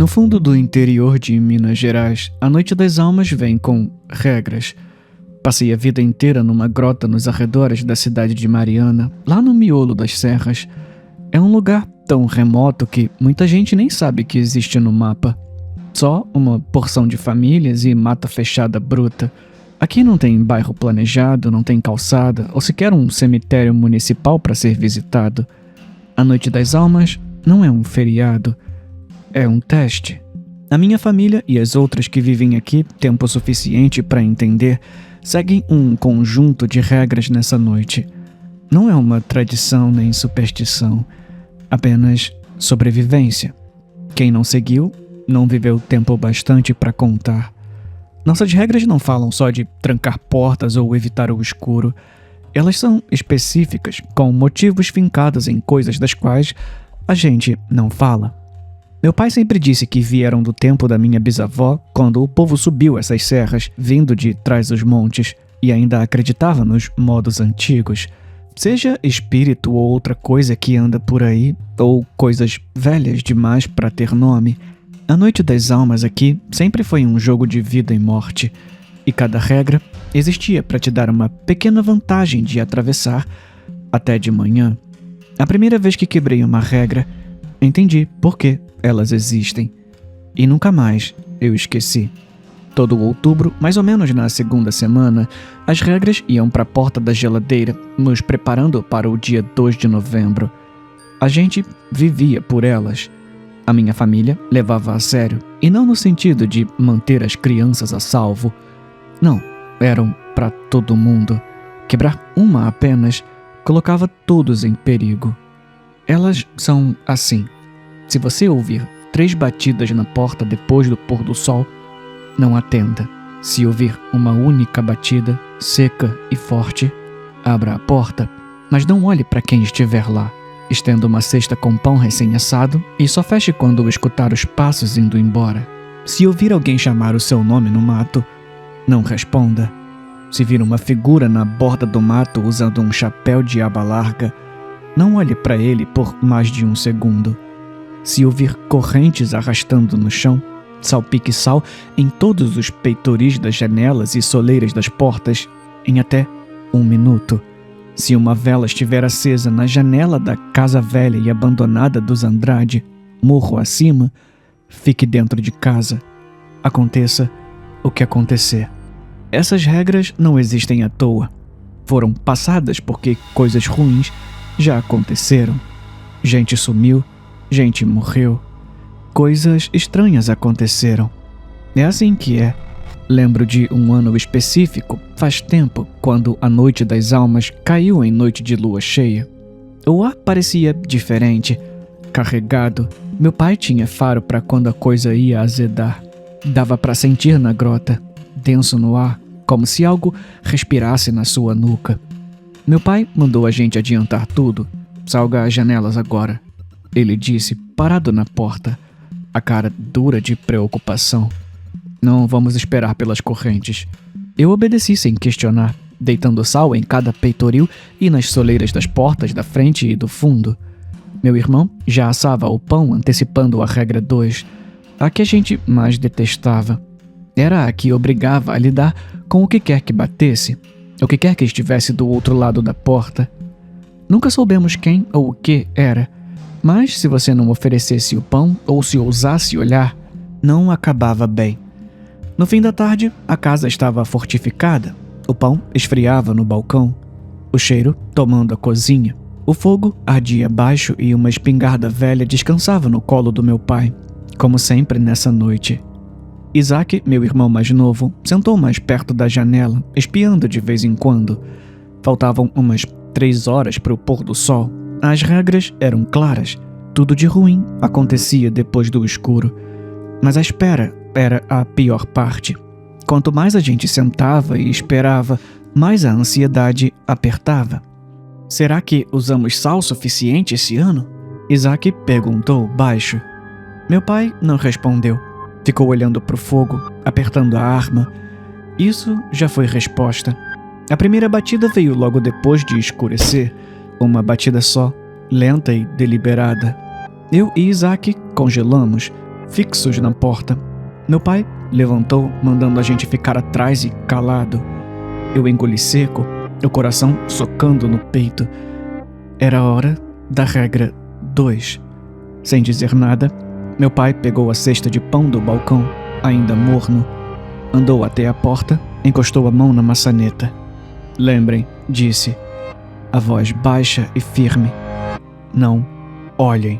No fundo do interior de Minas Gerais, a Noite das Almas vem com regras. Passei a vida inteira numa grota nos arredores da cidade de Mariana, lá no miolo das serras. É um lugar tão remoto que muita gente nem sabe que existe no mapa. Só uma porção de famílias e mata fechada bruta. Aqui não tem bairro planejado, não tem calçada ou sequer um cemitério municipal para ser visitado. A Noite das Almas não é um feriado, é um teste. A minha família e as outras que vivem aqui, tempo suficiente para entender, seguem um conjunto de regras nessa noite. Não é uma tradição nem superstição, apenas sobrevivência. Quem não seguiu, não viveu tempo bastante para contar. Nossas regras não falam só de trancar portas ou evitar o escuro. Elas são específicas, com motivos fincados em coisas das quais a gente não fala. Meu pai sempre disse que vieram do tempo da minha bisavó, quando o povo subiu essas serras, vindo de trás dos montes, e ainda acreditava nos modos antigos. Seja espírito ou outra coisa que anda por aí, ou coisas velhas demais para ter nome, a Noite das Almas aqui sempre foi um jogo de vida e morte, e cada regra existia para te dar uma pequena vantagem de atravessar até de manhã. A primeira vez que quebrei uma regra, entendi por que elas existem. E nunca mais eu esqueci. Todo outubro, mais ou menos na segunda semana, as regras iam para a porta da geladeira, nos preparando para o dia 2 de novembro. A gente vivia por elas. A minha família levava a sério, e não no sentido de manter as crianças a salvo. Não, eram para todo mundo. Quebrar uma apenas colocava todos em perigo. Elas são assim. Se você ouvir 3 batidas na porta depois do pôr do sol, não atenda. Se ouvir uma única batida, seca e forte, abra a porta, mas não olhe para quem estiver lá. Estenda uma cesta com pão recém-assado e só feche quando escutar os passos indo embora. Se ouvir alguém chamar o seu nome no mato, não responda. Se vir uma figura na borda do mato usando um chapéu de aba larga, não olhe para ele por mais de 1 segundo. Se ouvir correntes arrastando no chão, salpique sal em todos os peitoris das janelas e soleiras das portas em até 1 minuto. Se uma vela estiver acesa na janela da casa velha e abandonada dos Andrade, morro acima, fique dentro de casa. Aconteça o que acontecer. Essas regras não existem à toa. Foram passadas porque coisas ruins já aconteceram. Gente sumiu, gente morreu. Coisas estranhas aconteceram. É assim que é. Lembro de um ano específico, faz tempo, quando a Noite das Almas caiu em noite de lua cheia. O ar parecia diferente, carregado. Meu pai tinha faro para quando a coisa ia azedar. Dava para sentir na grota, denso no ar, como se algo respirasse na sua nuca. Meu pai mandou a gente adiantar tudo. Salga as janelas agora, ele disse, parado na porta, a cara dura de preocupação. Não vamos esperar pelas correntes. Eu obedeci sem questionar, deitando sal em cada peitoril e nas soleiras das portas da frente e do fundo. Meu irmão já assava o pão antecipando a regra 2, a que a gente mais detestava. Era a que obrigava a lidar com o que quer que batesse, o que quer que estivesse do outro lado da porta. Nunca soubemos quem ou o que era, mas se você não oferecesse o pão ou se ousasse olhar, não acabava bem. No fim da tarde, a casa estava fortificada. O pão esfriava no balcão, o cheiro tomando a cozinha. O fogo ardia baixo e uma espingarda velha descansava no colo do meu pai, como sempre nessa noite. Isaac, meu irmão mais novo, sentou mais perto da janela, espiando de vez em quando. Faltavam umas 3 horas para o pôr do sol. As regras eram claras. Tudo de ruim acontecia depois do escuro. Mas a espera era a pior parte. Quanto mais a gente sentava e esperava, mais a ansiedade apertava. Será que usamos sal suficiente esse ano? Isaac perguntou baixo. Meu pai não respondeu. Ficou olhando para o fogo, apertando a arma. Isso já foi resposta. A primeira batida veio logo depois de escurecer. Uma batida só, lenta e deliberada. Eu e Isaac congelamos. fixos na porta. Meu pai levantou, mandando a gente ficar atrás e calado. Eu engoli seco, o coração socando no peito. Era a hora da regra 2. Sem dizer nada, meu pai pegou a cesta de pão do balcão, ainda morno, andou até a porta, encostou a mão na maçaneta. Lembrem, disse, a voz baixa e firme. Não olhem.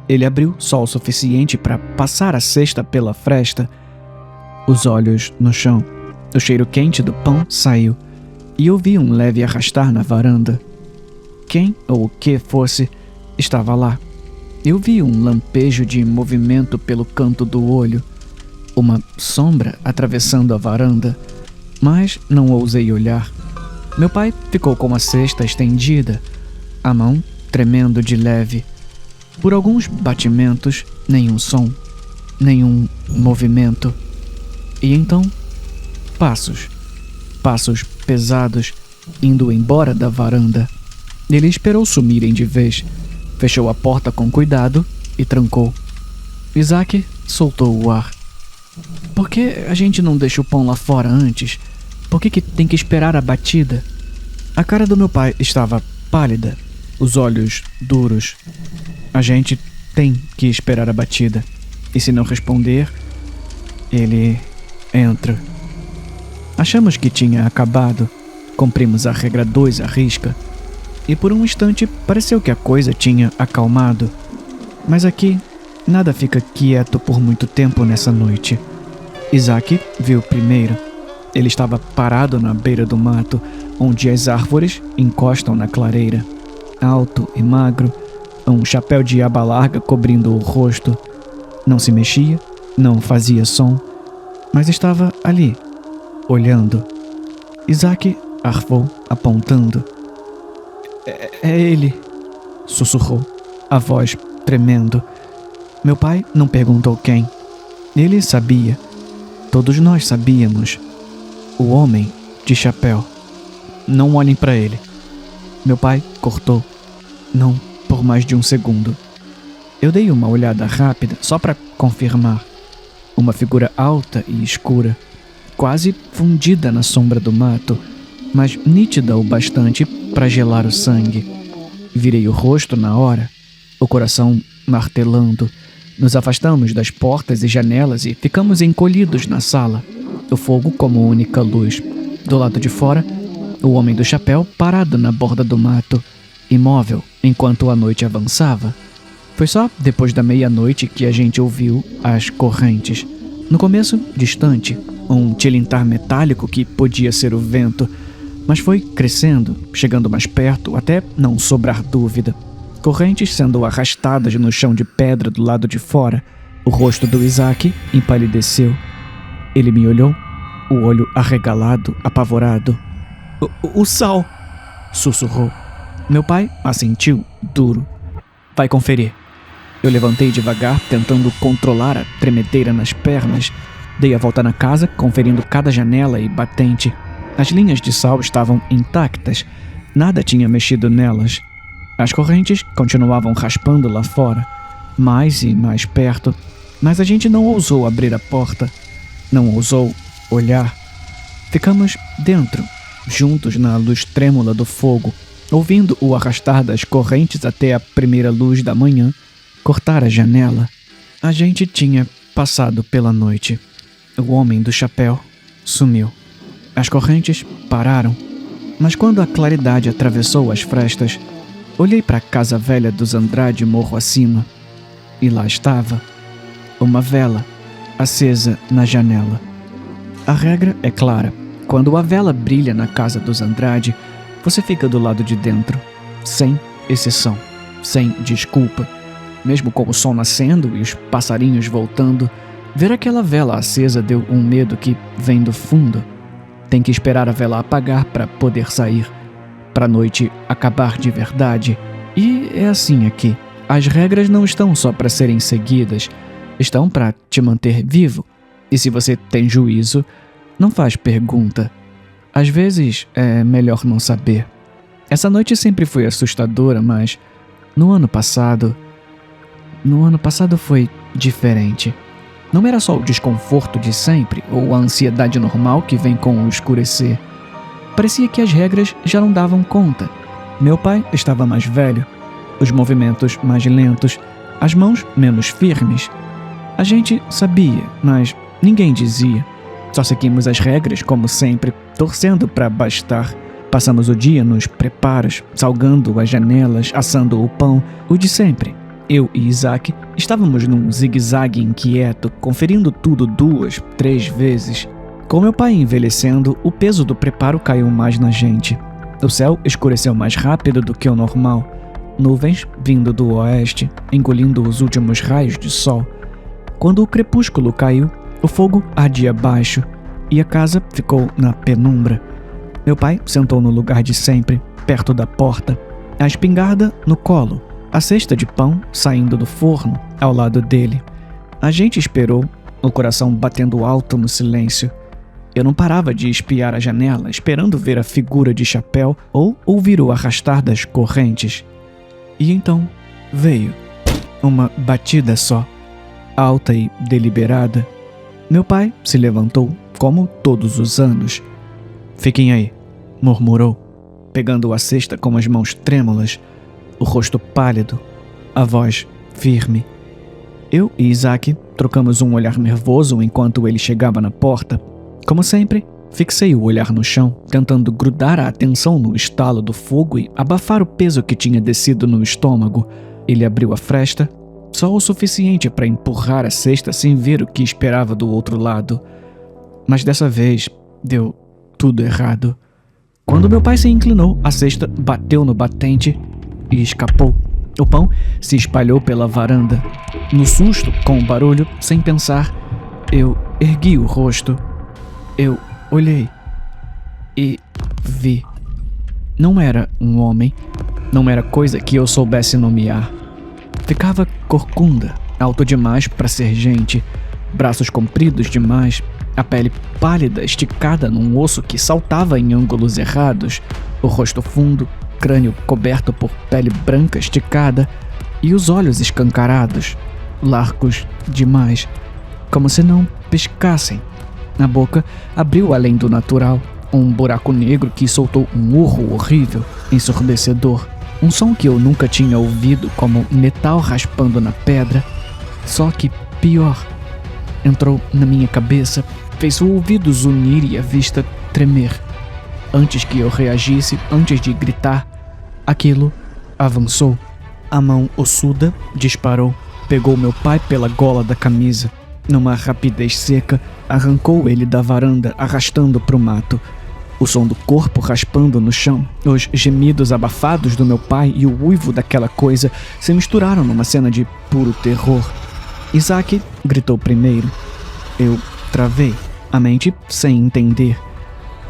Ele abriu só o suficiente para passar a cesta pela fresta. Os olhos no chão. O cheiro quente do pão saiu e eu vi um leve arrastar na varanda. Quem ou o que fosse, estava lá. Eu vi um lampejo de movimento pelo canto do olho, uma sombra atravessando a varanda, mas não ousei olhar. Meu pai ficou com a cesta estendida, a mão tremendo de leve. Por alguns batimentos, nenhum som, nenhum movimento. E então, passos pesados, indo embora da varanda. Ele esperou sumirem de vez, fechou a porta com cuidado e trancou. Isaac soltou o ar. Por que a gente não deixa o pão lá fora antes? Por que tem que esperar a batida? A cara do meu pai estava pálida, os olhos duros. A gente tem que esperar a batida. E se não responder, ele entra. Achamos que tinha acabado. Cumprimos a regra 2 à risca. E por um instante pareceu que a coisa tinha acalmado. Mas aqui, nada fica quieto por muito tempo nessa noite. Isaac viu primeiro. Ele estava parado na beira do mato, onde as árvores encostam na clareira. Alto e magro, um chapéu de aba larga cobrindo o rosto. Não se mexia, não fazia som, mas estava ali, olhando. Isaac arfou, apontando. É ele, sussurrou, a voz tremendo. Meu pai não perguntou quem. Ele sabia. Todos nós sabíamos. O homem de chapéu. Não olhem para ele. Meu pai cortou. Não por mais de um segundo. Eu dei uma olhada rápida só para confirmar. Uma figura alta e escura, quase fundida na sombra do mato, mas nítida o bastante para gelar o sangue. Virei o rosto na hora, o coração martelando. Nos afastamos das portas e janelas e ficamos encolhidos na sala, o fogo como única luz. Do lado de fora, o homem do chapéu parado na borda do mato, imóvel enquanto a noite avançava. Foi só depois da meia-noite que a gente ouviu as correntes. No começo, distante, um tilintar metálico que podia ser o vento, mas foi crescendo, chegando mais perto, até não sobrar dúvida. Correntes sendo arrastadas no chão de pedra do lado de fora. O rosto do Isaac empalideceu. Ele me olhou, o olho arregalado, apavorado. O sal! Sussurrou. Meu pai assentiu, duro. Vai conferir. Eu levantei devagar, tentando controlar a tremedeira nas pernas. Dei a volta na casa, conferindo cada janela e batente. As linhas de sal estavam intactas. Nada tinha mexido nelas. As correntes continuavam raspando lá fora, mais e mais perto, mas a gente não ousou abrir a porta. Não ousou olhar. Ficamos dentro, juntos na luz trêmula do fogo, ouvindo o arrastar das correntes até a primeira luz da manhã cortar a janela. A gente tinha passado pela noite. O homem do chapéu sumiu. As correntes pararam, mas quando a claridade atravessou as frestas, olhei para a casa velha dos Andrade morro acima, e lá estava, uma vela acesa na janela. A regra é clara: quando a vela brilha na casa dos Andrade, você fica do lado de dentro, sem exceção, sem desculpa. Mesmo com o sol nascendo e os passarinhos voltando, ver aquela vela acesa deu um medo que vem do fundo. Tem que esperar a vela apagar para poder sair, para a noite acabar de verdade. E é assim aqui. As regras não estão só para serem seguidas, estão para te manter vivo. E se você tem juízo, não faz pergunta. Às vezes é melhor não saber. Essa noite sempre foi assustadora, mas no ano passado foi diferente. Não era só o desconforto de sempre ou a ansiedade normal que vem com o escurecer. Parecia que as regras já não davam conta. Meu pai estava mais velho, os movimentos mais lentos, as mãos menos firmes. A gente sabia, mas ninguém dizia. Só seguimos as regras como sempre, torcendo para bastar. Passamos o dia nos preparos, salgando as janelas, assando o pão, o de sempre. Eu e Isaac estávamos num zigue-zague inquieto, conferindo tudo 2, 3 vezes. Com meu pai envelhecendo, o peso do preparo caiu mais na gente. O céu escureceu mais rápido do que o normal. Nuvens vindo do oeste, engolindo os últimos raios de sol. Quando o crepúsculo caiu, o fogo ardia baixo e a casa ficou na penumbra. Meu pai sentou no lugar de sempre, perto da porta, a espingarda no colo, a cesta de pão saindo do forno ao lado dele. A gente esperou, o coração batendo alto no silêncio. Eu não parava de espiar a janela, esperando ver a figura de chapéu ou ouvir o arrastar das correntes. E então veio uma batida só, alta e deliberada. Meu pai se levantou, como todos os anos. "Fiquem aí", murmurou, pegando a cesta com as mãos trêmulas, o rosto pálido, a voz firme. Eu e Isaac trocamos um olhar nervoso enquanto ele chegava na porta. Como sempre, fixei o olhar no chão, tentando grudar a atenção no estalo do fogo e abafar o peso que tinha descido no estômago. Ele abriu a fresta, só o suficiente para empurrar a cesta sem ver o que esperava do outro lado. Mas dessa vez, deu tudo errado. Quando meu pai se inclinou, a cesta bateu no batente e escapou. O pão se espalhou pela varanda. No susto, com o barulho, sem pensar, eu ergui o rosto. Eu olhei e vi. Não era um homem, não era coisa que eu soubesse nomear. Ficava corcunda, alto demais para ser gente, braços compridos demais, a pele pálida esticada num osso que saltava em ângulos errados, o rosto fundo, crânio coberto por pele branca esticada e os olhos escancarados, largos demais, como se não piscassem. A boca abriu além do natural, um buraco negro que soltou um urro horrível, ensurdecedor. Um som que eu nunca tinha ouvido, como metal raspando na pedra, só que pior. Entrou na minha cabeça, fez o ouvido zunir e a vista tremer. Antes que eu reagisse, antes de gritar, aquilo avançou. A mão ossuda disparou, pegou meu pai pela gola da camisa. Numa rapidez seca, arrancou ele da varanda, arrastando para o mato. O som do corpo raspando no chão, os gemidos abafados do meu pai e o uivo daquela coisa se misturaram numa cena de puro terror. Isaac gritou primeiro. Eu travei, a mente sem entender.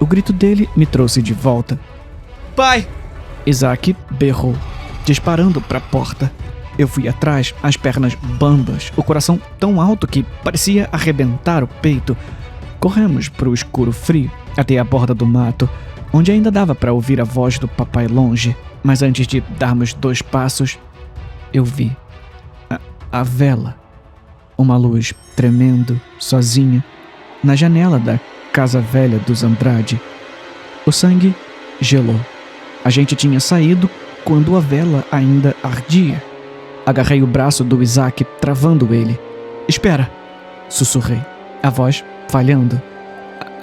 O grito dele me trouxe de volta. "Pai!" Isaac berrou, disparando para a porta. Eu fui atrás, as pernas bambas, o coração tão alto que parecia arrebentar o peito. Corremos para o escuro frio, até a borda do mato, onde ainda dava para ouvir a voz do papai longe. Mas antes de darmos 2 passos, eu vi a vela. Uma luz tremendo, sozinha, na janela da casa velha dos Andrade. O sangue gelou. A gente tinha saído quando a vela ainda ardia. Agarrei o braço do Isaac, travando ele. "Espera!" sussurrei, a voz falhando.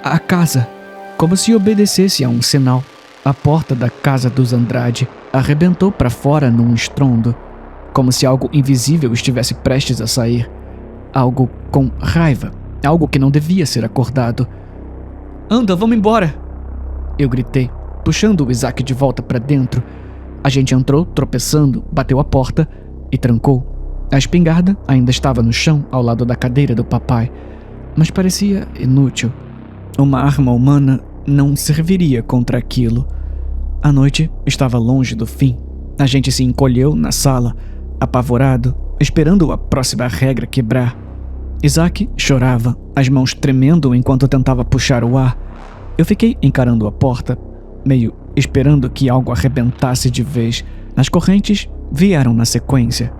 A casa, como se obedecesse a um sinal. A porta da casa dos Andrade arrebentou para fora num estrondo, como se algo invisível estivesse prestes a sair. Algo com raiva, algo que não devia ser acordado. "Anda, vamos embora!" eu gritei, puxando o Isaac de volta para dentro. A gente entrou, tropeçando, bateu a porta e trancou. A espingarda ainda estava no chão, ao lado da cadeira do papai, mas parecia inútil. Uma arma humana não serviria contra aquilo. A noite estava longe do fim. A gente se encolheu na sala, apavorado, esperando a próxima regra quebrar. Isaac chorava, as mãos tremendo enquanto tentava puxar o ar. Eu fiquei encarando a porta, meio esperando que algo arrebentasse de vez. As correntes vieram na sequência.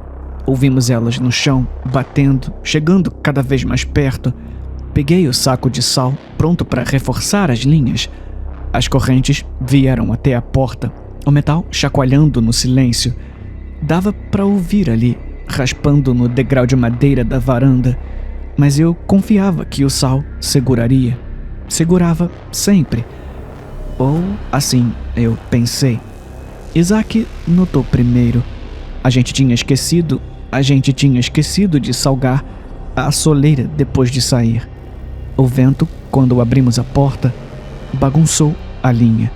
Ouvimos elas no chão, batendo, chegando cada vez mais perto. Peguei o saco de sal, pronto para reforçar as linhas. As correntes vieram até a porta, o metal chacoalhando no silêncio. Dava para ouvir ali, raspando no degrau de madeira da varanda, mas eu confiava que o sal seguraria. Segurava sempre. Ou assim eu pensei. Isaac notou primeiro. A gente tinha esquecido de salgar a soleira depois de sair. O vento, quando abrimos a porta, bagunçou a linha.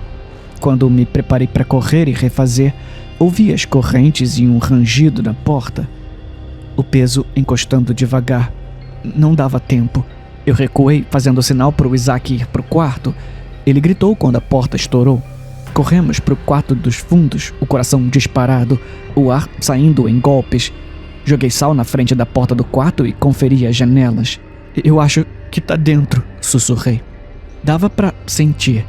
Quando me preparei para correr e refazer, ouvi as correntes e um rangido na porta. O peso encostando devagar. Não dava tempo. Eu recuei, fazendo sinal para o Isaac ir para o quarto. Ele gritou quando a porta estourou. Corremos para o quarto dos fundos, o coração disparado, o ar saindo em golpes. Joguei sal na frente da porta do quarto e conferi as janelas. Eu acho que tá dentro, sussurrei. Dava para sentir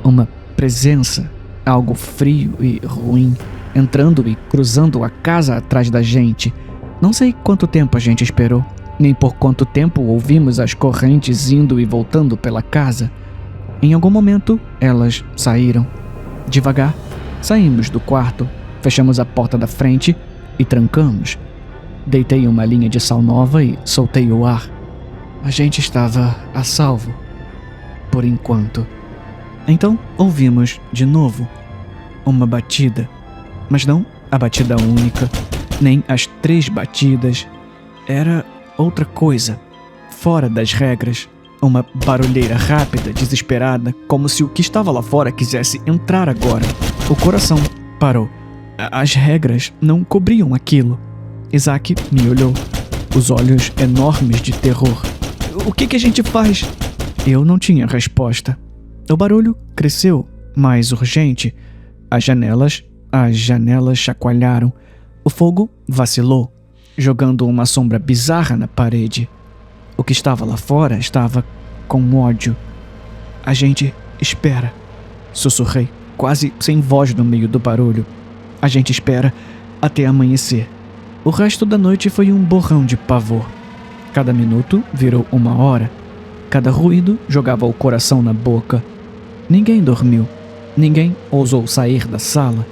uma presença, algo frio e ruim, entrando e cruzando a casa atrás da gente. Não sei quanto tempo a gente esperou, nem por quanto tempo ouvimos as correntes indo e voltando pela casa. Em algum momento, elas saíram. Devagar, saímos do quarto, fechamos a porta da frente e trancamos. Deitei uma linha de sal nova e soltei o ar. A gente estava a salvo, por enquanto. Então ouvimos de novo uma batida, mas não a batida única, nem as 3 batidas. Era outra coisa, fora das regras. Uma barulheira rápida, desesperada, como se o que estava lá fora quisesse entrar agora. O coração parou. As regras não cobriam aquilo. Isaac me olhou, os olhos enormes de terror. O que a gente faz? Eu não tinha resposta. O barulho cresceu, mais urgente. As janelas chacoalharam. O fogo vacilou, jogando uma sombra bizarra na parede. O que estava lá fora estava com ódio. A gente espera, sussurrei, quase sem voz no meio do barulho. A gente espera até amanhecer. O resto da noite foi um borrão de pavor. Cada minuto virou 1 hora. Cada ruído jogava o coração na boca. Ninguém dormiu. Ninguém ousou sair da sala.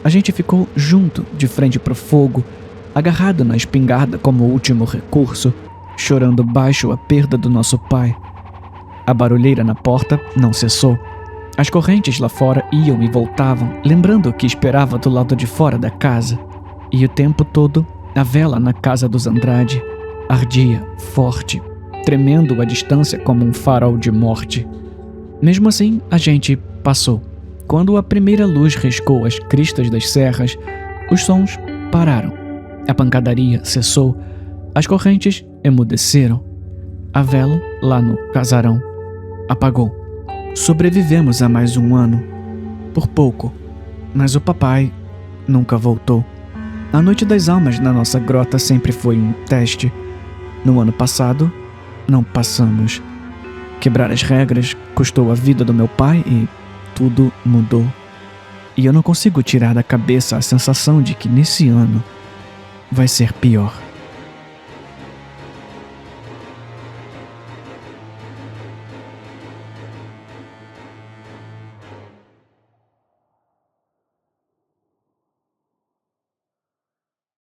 A gente ficou junto, de frente para o fogo, agarrado na espingarda como último recurso, chorando baixo a perda do nosso pai. A barulheira na porta não cessou. As correntes lá fora iam e voltavam, lembrando o que esperava do lado de fora da casa. E o tempo todo, a vela na casa dos Andrade ardia, forte, tremendo à distância como um farol de morte. Mesmo assim, a gente passou. Quando a primeira luz riscou as cristas das serras, os sons pararam. A pancadaria cessou. As correntes emudeceram. A vela, lá no casarão, apagou. Sobrevivemos a mais 1 ano. Por pouco. Mas o papai nunca voltou. A Noite das Almas na nossa grota sempre foi um teste. No ano passado, não passamos. Quebrar as regras custou a vida do meu pai e tudo mudou. E eu não consigo tirar da cabeça a sensação de que nesse ano vai ser pior.